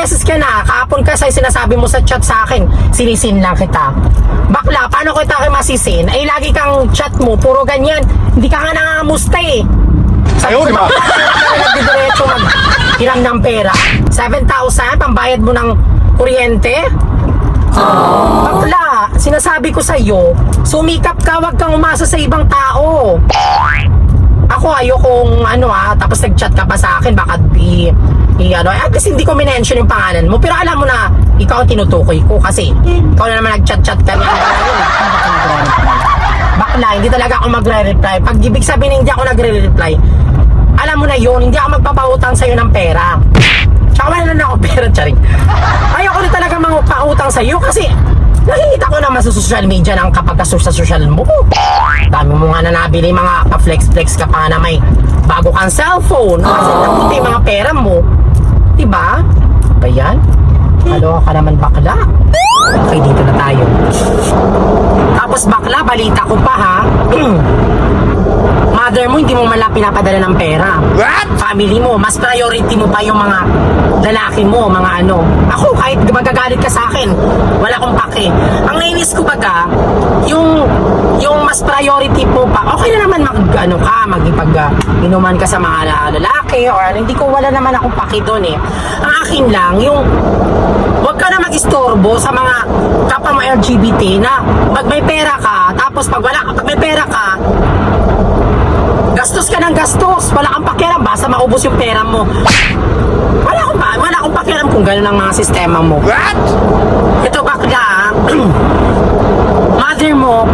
beses ka na, kahapon kasi sinasabi mo sa chat sa akin, sinisin lang kita. Bakla, paano kita kayo masisin? Ay, lagi kang chat mo, puro ganyan. Hindi ka nga nangangamusta eh. Ayaw, di ba? Nagdidiretso mag-hiram ng pera. 7,000, pambayad mo ng kuryente. Bakla, sinasabi ko sa'yo, sumikap ka, wag kang umasa sa ibang tao. Ako ayokong tapos nag-chat ka pa sa akin, baka at least hindi ko minention yung pangalan mo, pero alam mo na ikaw ang tinutukoy ko kasi ikaw na naman nag-chat ka na. Bakla, hindi talaga ako magre-reply. Pag ibig sabihin hindi ako nagre-reply, alam mo na yun, hindi ako magpapautang sa'yo ng pera. Tsaka wala na ako pera, charing. Ayoko na talaga magpautang sa'yo kasi nakikita ko naman sa social media ng kapag sa social mo. Dami mo nga na nabili, mga pa-flex-flex ka pa na may bago kang cellphone. Kasi napunti yung mga pera mo. Diba? Ba yan? Halo ka naman, bakla. Okay, dito na tayo. Tapos bakla, balita ko pa ha. Mother mo, hindi mo man lang pinapadala ng pera. What? Family mo, mas priority mo pa yung mga lalaki mo, mga Ako, kahit magagalit ka sa akin, wala akong pake. Ang nainis ko baga, yung mas priority mo pa, okay na naman inuman ka sa mga lalaki, or hindi ko, wala naman akong pake doon eh. Ang akin lang, yung wag ka na mag-istorbo sa mga kapwa mo LGBT na pag may pera ka, tapos pag may pera ka, gastos ka ng gastos, wala kang pakialam, basta maubos yung pera mo. Wala akong pakialam kung gano'n ang mga sistema mo. What? Ito bakla, mother mo,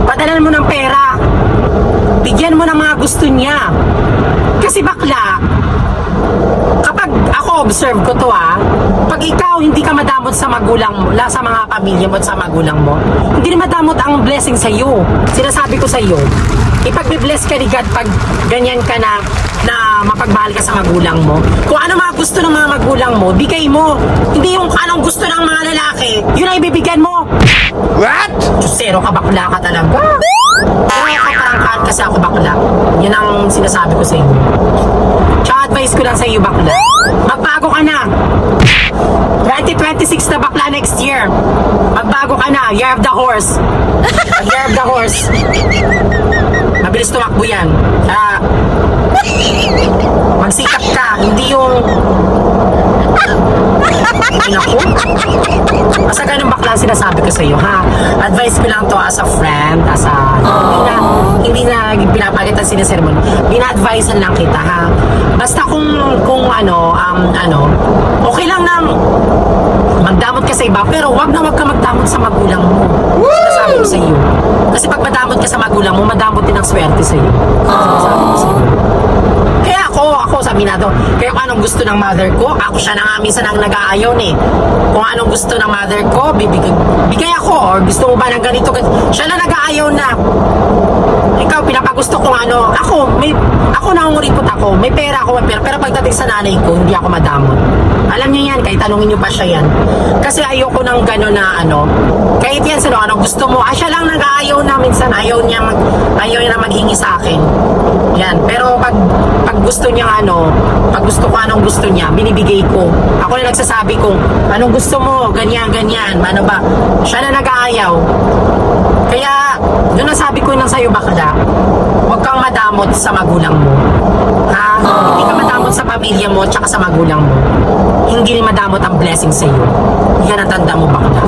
padalan mo ng pera, bigyan mo ng mga gusto niya. Kasi bakla, kapag ako observe ko to pag ikaw hindi ka madamot sa magulang mo, sa mga pamilya mo at sa magulang mo, hindi na madamot ang blessing sa iyo. Sinasabi ko sa iyo, ipagbe-bless ka ni God pag ganyan ka na mapagmahal ka sa magulang mo. Kung ano mga gusto ng mga magulang mo, bigay mo. Hindi yung anong gusto ng mga lalaki, yun ang ibibigyan mo. What? Zero ka, bakla ka talaga. Nakakatarangkaan kasi ako, bakla. Yan ang sinasabi ko sa inyo. Tsaka advice ko lang sa iyo, bakla. Magbago ka na. 2026 na bakla next year. Magbago ka na. Year of the horse. Year of the horse. Mabilis tumakbo yan. Magsikap ka. Hindi yung ako. Basta ganun bakla sinasabi ko sa iyo, ha? Advice ko lang to as a friend, as a hindi na pinapalitan sinasermon. Bina-advisean lang kita, ha? Basta kung okay lang nang magdamot ka sa iba, pero wag ka magdamot sa magulang mo. Sinasabi ko sa iyo. Kasi pag madamot ka sa magulang mo, madamot din ang swerte sa iyo. Sinasabi ko sa iyo. Kaya ako sabi na to, kaya kung anong gusto ng mother ko, ako siya na nga minsan ang nag-aayaw kung anong gusto ng mother ko, bigay ako, or gusto mo ba ng ganito, siya na nag-aayaw na. Ikaw, pinapagusto kung ako nangunguripot ako, may pera ako, pero pagdating sa nanay ko, hindi ako madamot. Alam niyo yan, kahit tanungin niyo pa siya yan. Kasi ayoko ng gano'n na kahit yan anong gusto mo, siya lang nag-aayaw na minsan, ayaw niya maghingi sa akin. Yan, pero pag gusto niya pag gusto ko anong gusto niya, binibigay ko. Ako na nagsasabi kung anong gusto mo, ganyan, ano ba, siya na nag-aayaw. Kaya, yun ang sabi ko lang sa'yo, bakla, huwag kang madamot sa magulang mo. Ha? Hindi ka madamot sa pamilya mo, tsaka sa magulang mo. Hindi madamot ang blessing sa'yo. Yan ang tanda mo, bakla.